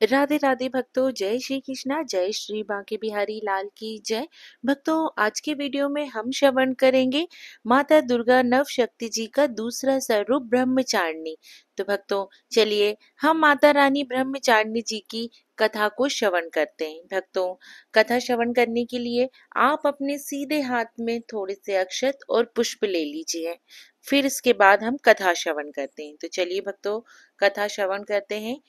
राधे राधे भक्तों, जय श्री कृष्णा, जय श्री बांके बिहारी लाल की जय। भक्तों, आज के वीडियो में हम श्रवण करेंगे माता दुर्गा नव शक्ति जी का दूसरा स्वरूप ब्रह्मचारिणी। तो भक्तों, चलिए हम माता रानी ब्रह्मचारिणी जी की कथा को श्रवण करते हैं। भक्तों, कथा श्रवण करने के लिए आप अपने सीधे हाथ में थोड़े से अक्षत और पुष्प ले लीजिए। फिर इसके बाद हम कथा श्रवण करते हैं। तो चलिए भक्तों, कथा श्रवण करते हैं।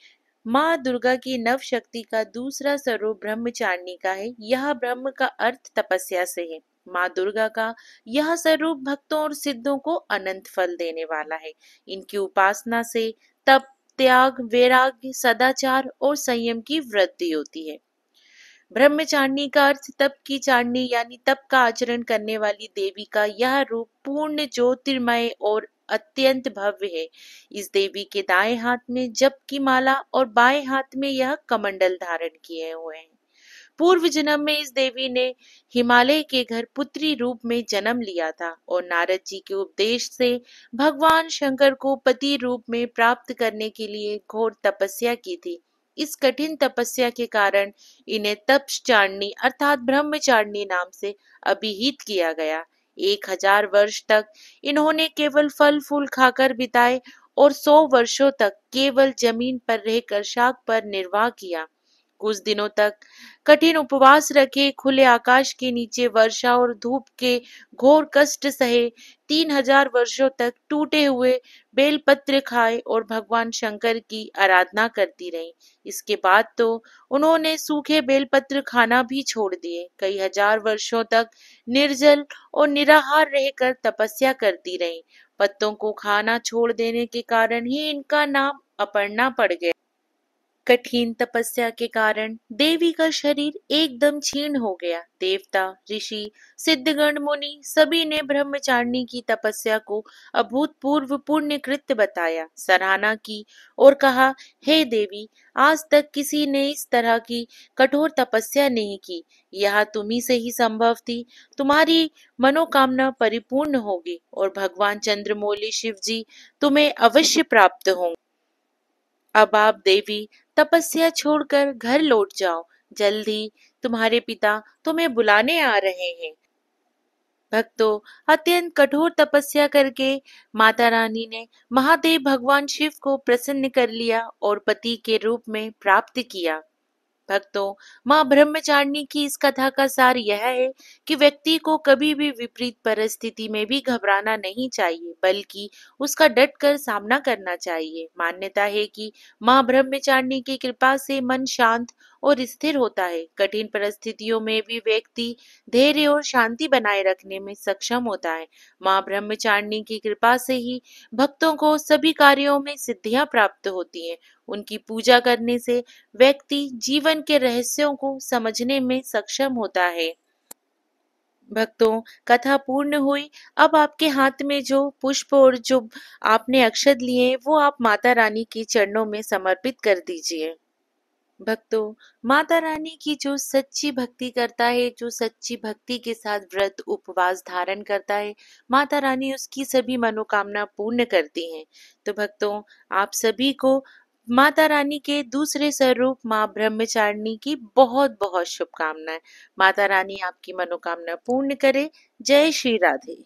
माँ दुर्गा की नव शक्ति का दूसरा स्वरूप ब्रह्मचारिणी का है। यह ब्रह्म का अर्थ तपस्या से है। माँ दुर्गा का यह स्वरूप भक्तों और सिद्धों को अनंत फल देने वाला है। इनकी उपासना से तप, त्याग, वैराग्य, सदाचार और संयम की वृद्धि होती है। ब्रह्मचारिणी का अर्थ तप की चारणी यानी तप का आचरण करने वाली देवी का यह रूप पूर्ण ज्योतिर्मय और अत्यंत भव्य है। इस देवी के दाएं हाथ में जप की माला और बाएं हाथ में यह कमंडल धारण किए हुए हैं। पूर्व जन्म में इस देवी ने हिमालय के घर पुत्री रूप में जन्म लिया था और नारद जी के उपदेश से भगवान शंकर को पति रूप में प्राप्त करने के लिए घोर तपस्या की थी। इस कठिन तपस्या के कारण इन्हें तपश्चारिणी अर्थात ब्रह्मचारिणी नाम से अभिहित किया गया। 1000 वर्ष तक इन्होंने केवल फल फूल खाकर बिताए और 100 वर्षों तक केवल जमीन पर रहकर शाक पर निर्वाह किया। कुछ दिनों तक कठिन उपवास रखे, खुले आकाश के नीचे वर्षा और धूप के घोर कष्ट सहे, 3000 वर्षों तक टूटे हुए बेलपत्र खाए और भगवान शंकर की आराधना करती रही। इसके बाद तो उन्होंने सूखे बेलपत्र खाना भी छोड़ दिए। कई हजार वर्षों तक निर्जल और निराहार रहकर तपस्या करती रही। पत्तों को खाना छोड़ देने के कारण ही इनका नाम अपर्णा पड़ गया। कठिन तपस्या के कारण देवी का शरीर एकदम क्षीण हो गया। देवता, ऋषि, सिद्धगण, मुनि सभी ने ब्रह्मचारिणी की तपस्या को अभूतपूर्व पुण्य कृत्य बताया, सराहना की और कहा, हे देवी, आज तक किसी ने इस तरह की कठोर तपस्या नहीं की। यह तुम्ही से ही संभव थी। तुम्हारी मनोकामना परिपूर्ण होगी और भगवान चंद्रमौली शिव जी तुम्हें अवश्य प्राप्त होंगे। अब आप देवी तपस्या छोड़कर घर लौट जाओ। जल्द ही तुम्हारे पिता तुम्हें बुलाने आ रहे हैं। भक्तों, अत्यंत कठोर तपस्या करके माता रानी ने महादेव भगवान शिव को प्रसन्न कर लिया और पति के रूप में प्राप्त किया। भक्तों, माँ ब्रह्मचारिणी की इस कथा का सार यह है कि व्यक्ति को कभी भी विपरीत परिस्थिति में भी घबराना नहीं चाहिए, बल्कि उसका डट कर सामना करना चाहिए। मान्यता है कि माँ ब्रह्मचारिणी की कृपा से मन शांत और स्थिर होता है। कठिन परिस्थितियों में भी व्यक्ति धैर्य और शांति बनाए रखने में सक्षम होता है। माँ ब्रह्मचारिणी की कृपा से ही भक्तों को सभी कार्यों में सिद्धियां प्राप्त होती हैं। उनकी पूजा करने से व्यक्ति जीवन के रहस्यों को समझने में सक्षम होता है। भक्तों, कथा पूर्ण हुई। अब आपके हाथ में जो पुष्प और जो आपने अक्षत लिए वो आप माता रानी के चरणों में समर्पित कर दीजिए। भक्तों, माता रानी की जो सच्ची भक्ति करता है, जो सच्ची भक्ति के साथ व्रत उपवास धारण करता है, माता रानी उसकी सभी मनोकामना पूर्ण करती हैं। तो भक्तों, आप सभी को माता रानी के दूसरे स्वरूप माँ ब्रह्मचारिणी की बहुत बहुत शुभकामनाएं। माता रानी आपकी मनोकामना पूर्ण करे। जय श्री राधे।